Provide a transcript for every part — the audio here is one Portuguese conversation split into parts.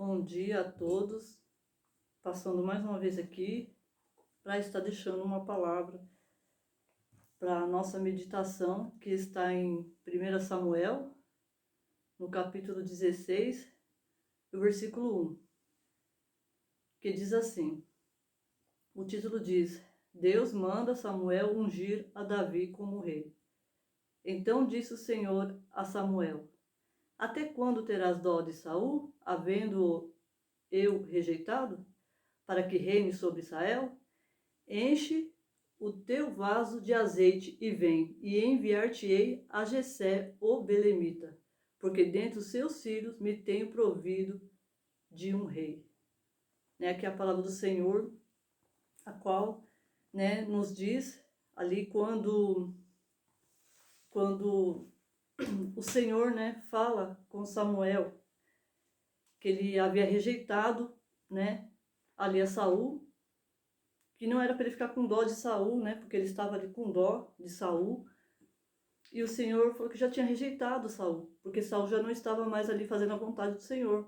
Bom dia a todos, passando mais uma vez aqui para estar deixando uma palavra para a nossa meditação, que está em 1 Samuel, no capítulo 16, o versículo 1, que diz assim, o título diz, Deus manda Samuel ungir a Davi como rei. Então disse o Senhor a Samuel, até quando terás dó de Saul, havendo-o eu rejeitado, para que reine sobre Israel? Enche o teu vaso de azeite e vem, e enviar-te-ei a Jessé, o belemita, porque dentre os seus filhos me tenho provido de um rei. Aqui é a palavra do Senhor, a qual nos diz ali quando o Senhor fala com Samuel, que ele havia rejeitado ali a Saul, que não era para ele ficar com dó de Saul, porque ele estava ali com dó de Saul. E o Senhor falou que já tinha rejeitado Saul, porque Saul já não estava mais ali fazendo a vontade do Senhor.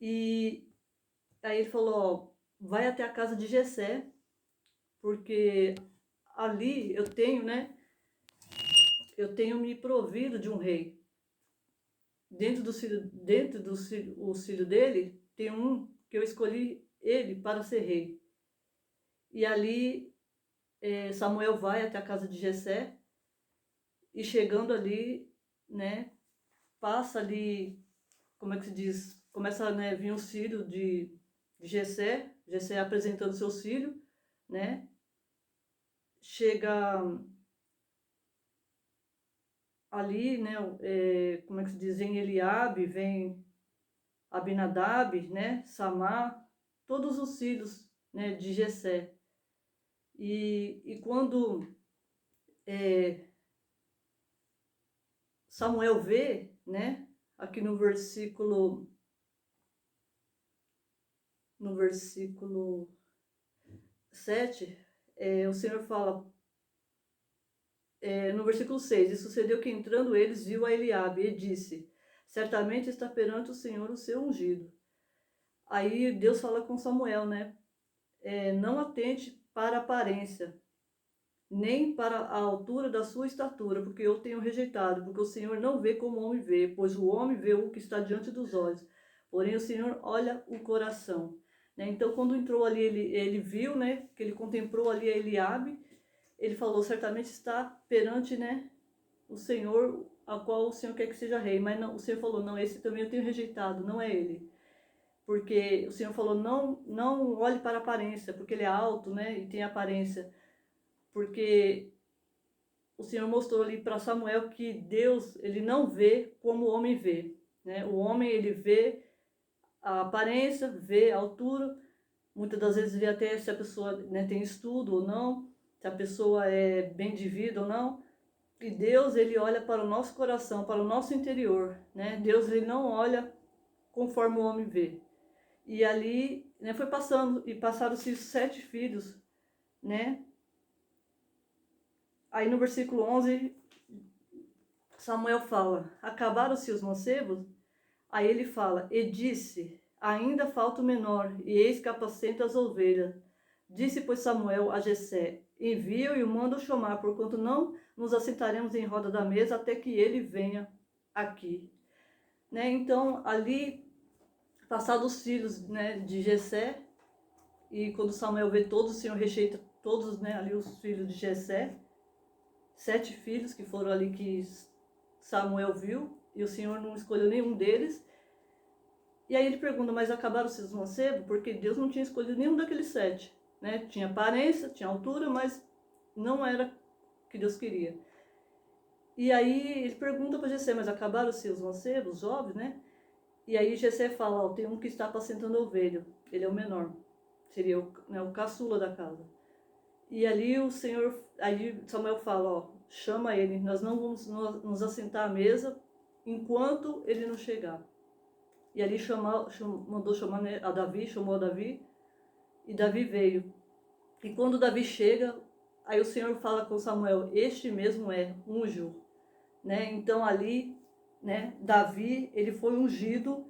E aí ele falou, ó, vai até a casa de Jessé, porque ali eu tenho me provido de um rei. Dentro dos filhos dele, tem um que eu escolhi ele para ser rei. E ali Samuel vai até a casa de Jessé, e chegando ali, passa ali, como é que se diz? Começa a vir os filhos de Jessé, Jessé apresentando seus filhos, Chega ali, como é que se diz? Vem Eliabe, vem Abinadab, Samar, todos os filhos, de Jessé. E quando Samuel vê, aqui no versículo 7, o Senhor fala, no versículo 6, e sucedeu que entrando eles, viu a Eliabe e disse, certamente está perante o Senhor o seu ungido. Aí Deus fala com Samuel, não atente para a aparência, nem para a altura da sua estatura, porque eu tenho rejeitado, porque o Senhor não vê como o homem vê, pois o homem vê o que está diante dos olhos, porém o Senhor olha o coração. Então quando entrou ali, ele viu, que ele contemplou ali a Eliabe, ele falou, certamente está perante, o Senhor, a qual o Senhor quer que seja rei, mas não, o Senhor falou, não, esse também eu tenho rejeitado, não é ele. Porque o Senhor falou, não olhe para a aparência, porque ele é alto, e tem aparência. Porque o Senhor mostrou ali para Samuel que Deus, ele não vê como o homem vê, O homem, ele vê a aparência, vê a altura, muitas das vezes vê até se a pessoa tem estudo ou não, se a pessoa é bem de vida ou não. E Deus, ele olha para o nosso coração, para o nosso interior, Deus, ele não olha conforme o homem vê. E ali, foi passando, e passaram-se 7 filhos, Aí no versículo 11, Samuel fala, acabaram-se os mancebos? Aí ele fala, e disse, ainda falta o menor, e eis que apacenta as ovelhas. Disse, pois, Samuel a Jessé, envia-o e o manda chamar, porquanto não nos assentaremos em roda da mesa até que ele venha aqui. Então, ali, passados os filhos de Jessé, e quando Samuel vê todos, o Senhor rejeita todos ali os filhos de Jessé, 7 filhos que foram ali que Samuel viu, e o Senhor não escolheu nenhum deles. E aí ele pergunta, mas acabaram-se os mancebos? Porque Deus não tinha escolhido nenhum daqueles 7. Tinha aparência, tinha altura, mas não era o que Deus queria. E aí ele pergunta para Jessé, mas acabaram-se os mancebos, jovens, E aí Jessé fala, ó, tem um que está apacentando ovelha, ele é o menor, seria o caçula da casa. E ali aí Samuel fala, ó, chama ele, nós não vamos nos assentar à mesa enquanto ele não chegar. E ali mandou chamar a Davi, chamou a Davi, e Davi veio. E quando Davi chega, aí o Senhor fala com Samuel, este mesmo ungiu. Então ali, Davi, ele foi ungido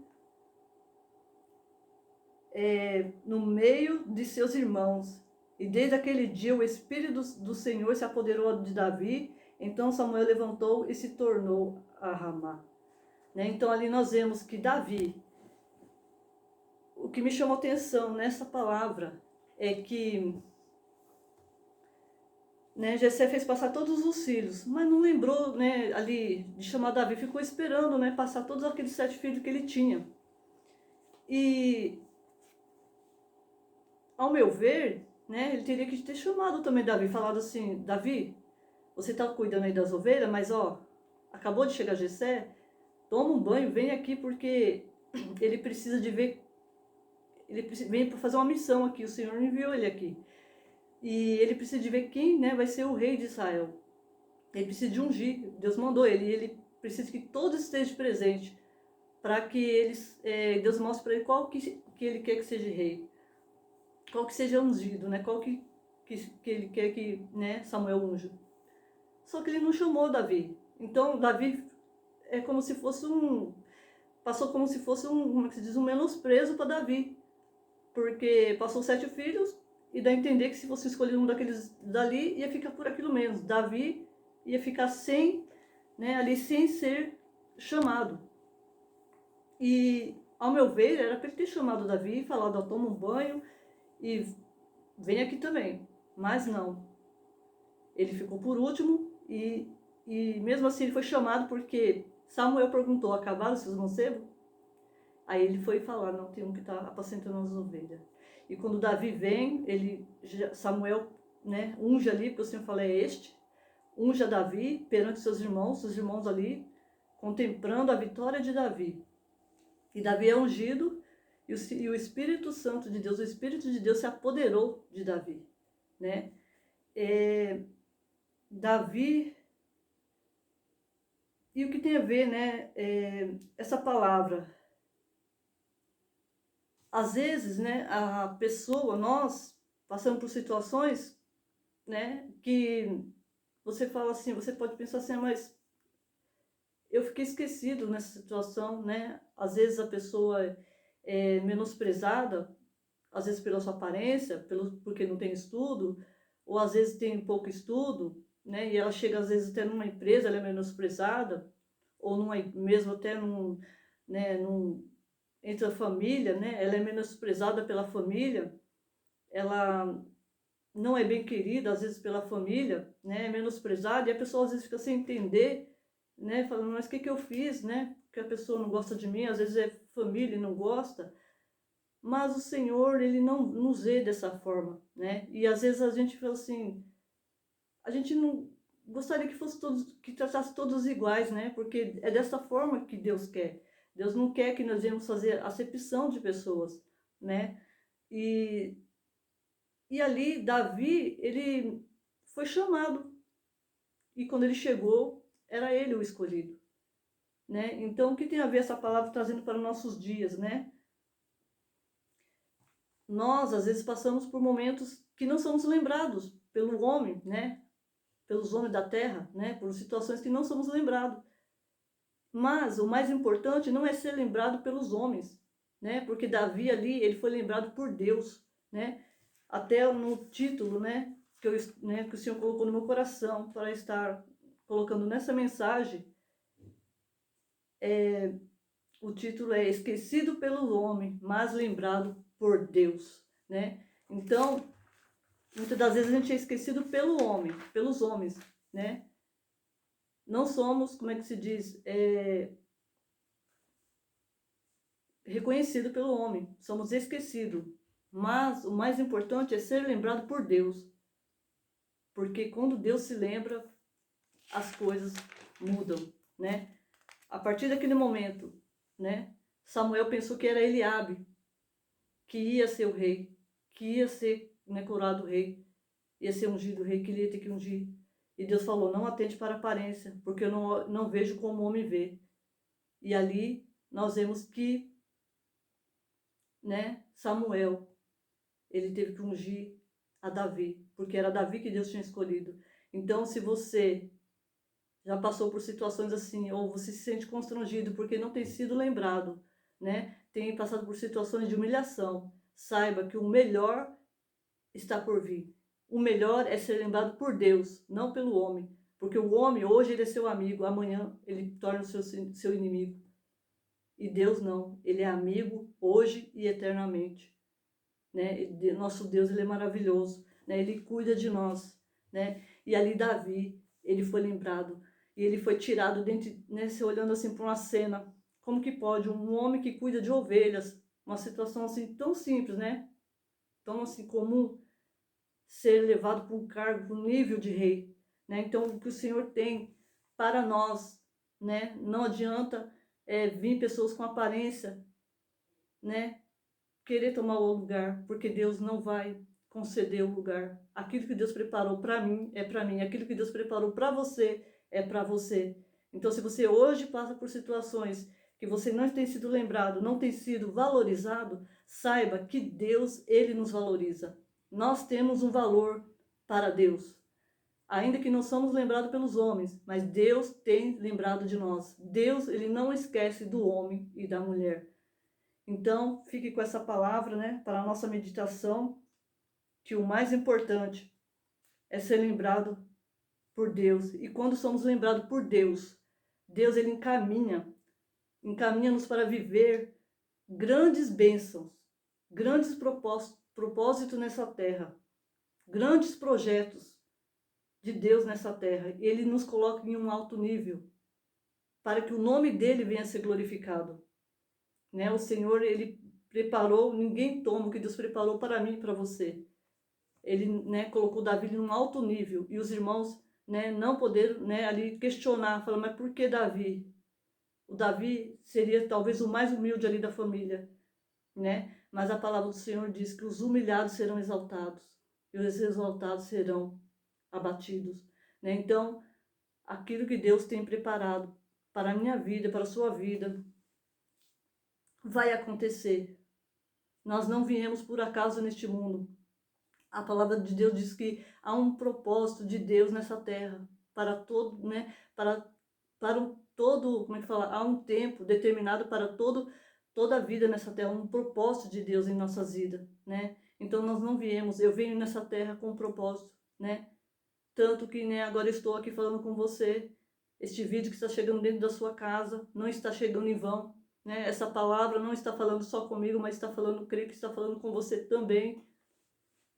no meio de seus irmãos. E desde aquele dia o Espírito do Senhor se apoderou de Davi. Então Samuel levantou e se tornou a Ramá. Né? Então ali nós vemos que Davi, o que me chamou atenção nessa palavra é que, né, Jessé fez passar todos os filhos, mas não lembrou, né, ali de chamar Davi, ficou esperando, né, passar todos aqueles 7 filhos que ele tinha. E, ao meu ver, né, ele teria que ter chamado também Davi, falado assim: Davi, você está cuidando aí das ovelhas, mas ó, acabou de chegar Jessé, toma um banho, vem aqui porque ele precisa de ver, ele vem para fazer uma missão aqui, o Senhor enviou ele aqui. E ele precisa de ver quem, né, vai ser o rei de Israel. Ele precisa de ungir, Deus mandou ele, e ele precisa que todos estejam presentes, para que eles, Deus mostre para ele qual que ele quer que seja rei, qual que seja ungido, né, qual que ele quer que, né, Samuel unja. Só que ele não chamou Davi. Então Davi é como se fosse passou como se fosse como é que se diz, um menosprezo para Davi, porque passou 7 filhos, e dá a entender que se você escolher um daqueles dali, ia ficar por aquilo mesmo. Davi ia ficar sem, né, ali sem ser chamado. E, ao meu ver, era para ele ter chamado Davi e falado: ó, toma um banho e vem aqui também. Mas não. Ele ficou por último e mesmo assim ele foi chamado porque Samuel perguntou: acabaram-se os mancebos? Aí ele foi falar: não, tem um que está apacentando as ovelhas. E quando Davi vem, Samuel, né, unge ali, porque o Senhor fala: é este. Unja Davi perante seus irmãos ali, contemplando a vitória de Davi. E Davi é ungido, e o Espírito Santo de Deus, o Espírito de Deus se apoderou de Davi, né? Davi, e o que tem a ver, né, essa palavra? Às vezes, né, a pessoa, nós, passamos por situações, né, que você fala assim, você pode pensar assim: mas eu fiquei esquecido nessa situação, né? Às vezes a pessoa é menosprezada, às vezes pela sua aparência, porque não tem estudo, ou às vezes tem pouco estudo, né? E ela chega às vezes até numa empresa, ela é menosprezada, ou mesmo até né, entre a família, né? Ela é menosprezada pela família, ela não é bem querida às vezes pela família, né? É menosprezada, e a pessoa às vezes fica sem entender, né? Falando: mas o que eu fiz, né? Que a pessoa não gosta de mim, às vezes é família e não gosta. Mas o Senhor, ele não nos vê dessa forma, né? E às vezes a gente fala assim, a gente não gostaria que fosse todos, que tratasse todos iguais, né? Porque é dessa forma que Deus quer. Deus não quer que nós venhamos fazer acepção de pessoas, né? E ali Davi, ele foi chamado. E quando ele chegou, era ele o escolhido, né? Então, o que tem a ver essa palavra trazendo para os nossos dias, né? Nós, às vezes, passamos por momentos que não somos lembrados pelo homem, né? Pelos homens da terra, né? Por situações que não somos lembrados. Mas o mais importante não é ser lembrado pelos homens, né? Porque Davi ali, ele foi lembrado por Deus, né? Até no título, né? Que o Senhor colocou no meu coração para estar colocando nessa mensagem, o título é Esquecido pelo Homem, mas lembrado por Deus, né? Então, muitas das vezes a gente é esquecido pelo homem, pelos homens, né? Não somos, como é que se diz, reconhecido pelo homem, somos esquecidos. Mas o mais importante é ser lembrado por Deus, porque quando Deus se lembra, as coisas mudam, né? A partir daquele momento, né? Samuel pensou que era Eliabe que ia ser o rei, que ia ser, né, coroado rei, ia ser ungido rei, que ele ia ter que ungir. E Deus falou: não atente para a aparência, porque eu não vejo como o homem vê. E ali nós vemos que, né, Samuel, ele teve que ungir a Davi, porque era Davi que Deus tinha escolhido. Então, se você já passou por situações assim, ou você se sente constrangido porque não tem sido lembrado, né? Tem passado por situações de humilhação, saiba que o melhor está por vir. O melhor é ser lembrado por Deus, não pelo homem. Porque o homem, hoje ele é seu amigo, amanhã ele torna o seu inimigo. E Deus não, ele é amigo hoje e eternamente. Né? Nosso Deus, ele é maravilhoso, né? Ele cuida de nós, né? E ali Davi, ele foi lembrado, e ele foi tirado dentro, né? Se olhando assim para uma cena, como que pode um homem que cuida de ovelhas, uma situação assim tão simples, né? Tão assim comum, ser levado para um cargo, para um nível de rei, né? Então o que o Senhor tem para nós, né? Não adianta vir pessoas com aparência, né? Querer tomar o lugar, porque Deus não vai conceder o lugar. Aquilo que Deus preparou para mim é para mim, aquilo que Deus preparou para você é para você. Então, se você hoje passa por situações que você não tem sido lembrado, não tem sido valorizado, saiba que Deus, ele nos valoriza. Nós temos um valor para Deus. Ainda que não somos lembrados pelos homens, mas Deus tem lembrado de nós. Deus, ele não esquece do homem e da mulher. Então, fique com essa palavra, né, para a nossa meditação, que o mais importante é ser lembrado por Deus. E quando somos lembrados por Deus, Deus ele encaminha-nos para viver grandes bênçãos, grandes propósitos nessa terra, grandes projetos de Deus nessa terra. Ele nos coloca em um alto nível, para que o nome dele venha a ser glorificado. Né? O Senhor, ele preparou, ninguém toma o que Deus preparou para mim e para você. Ele, né, colocou Davi num alto nível, e os irmãos, né, não poderam, né, ali questionar, falar, mas por que Davi? O Davi seria talvez o mais humilde ali da família, né? Mas a palavra do Senhor diz que os humilhados serão exaltados e os exaltados serão abatidos, né? Então, aquilo que Deus tem preparado para a minha vida, para a sua vida, vai acontecer. Nós não viemos por acaso neste mundo. A palavra de Deus diz que há um propósito de Deus nessa terra para todo, né? Para o todo, como é que fala? Há um tempo determinado para toda a vida nessa terra, um propósito de Deus em nossas vidas, né? Então nós não viemos, eu venho nessa terra com um propósito, né? Tanto que, né, agora estou aqui falando com você. Este vídeo que está chegando dentro da sua casa não está chegando em vão, né? Essa palavra não está falando só comigo, mas está falando, creio que está falando com você também.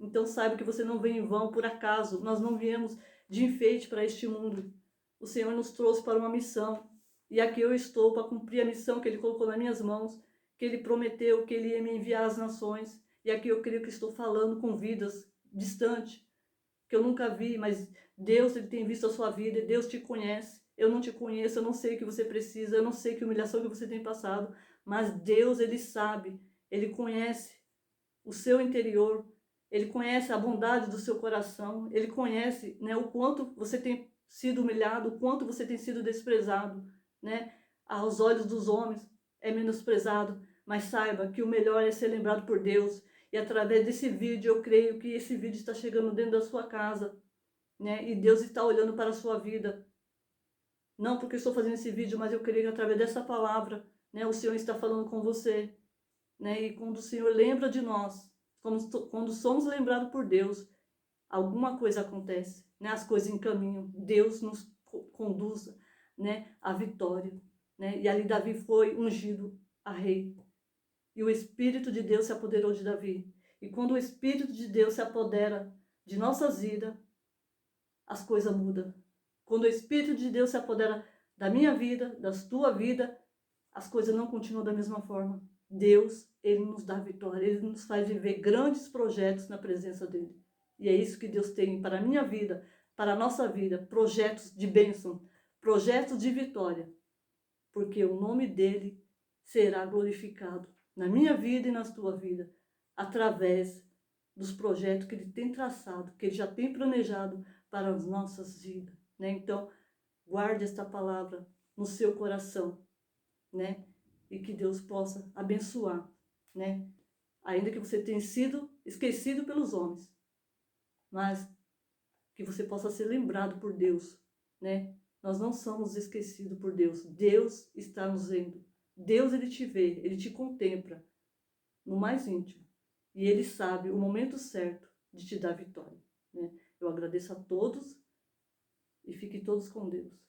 Então saiba que você não vem em vão por acaso. Nós não viemos de enfeite para este mundo. O Senhor nos trouxe para uma missão. E aqui eu estou para cumprir a missão que Ele colocou nas minhas mãos, que Ele prometeu que Ele ia me enviar às nações. E aqui eu creio que estou falando com vidas distantes, que eu nunca vi, mas Deus, Ele tem visto a sua vida, Deus te conhece. Eu não te conheço, eu não sei o que você precisa, eu não sei que humilhação que você tem passado, mas Deus, Ele sabe, Ele conhece o seu interior, Ele conhece a bondade do seu coração, Ele conhece, né, o quanto você tem sido humilhado, o quanto você tem sido desprezado, né, aos olhos dos homens é menosprezado, mas saiba que o melhor é ser lembrado por Deus. E através desse vídeo, eu creio que esse vídeo está chegando dentro da sua casa, né, e Deus está olhando para a sua vida. Não porque eu estou fazendo esse vídeo, mas eu creio que através dessa palavra, né, o Senhor está falando com você, né, e quando o Senhor lembra de nós, quando somos lembrados por Deus, alguma coisa acontece, né? As coisas encaminham, Deus nos conduz, né, à vitória, né? E ali Davi foi ungido a rei. E o Espírito de Deus se apoderou de Davi. E quando o Espírito de Deus se apodera de nossas vidas, as coisas mudam. Quando o Espírito de Deus se apodera da minha vida, da tua vida, as coisas não continuam da mesma forma. Deus, Ele nos dá vitória, Ele nos faz viver grandes projetos na presença dEle. E é isso que Deus tem para a minha vida, para a nossa vida, projetos de bênção, projetos de vitória, porque o nome dEle será glorificado na minha vida e na tua vida, através dos projetos que Ele tem traçado, que Ele já tem planejado para as nossas vidas, né? Então, guarde esta palavra no seu coração, né? E que Deus possa abençoar, né? Ainda que você tenha sido esquecido pelos homens, mas que você possa ser lembrado por Deus, né? Nós não somos esquecidos por Deus. Deus está nos vendo. Deus, Ele te vê, Ele te contempla no mais íntimo. e Ele sabe o momento certo de te dar vitória, né? Eu agradeço a todos e fiquem todos com Deus.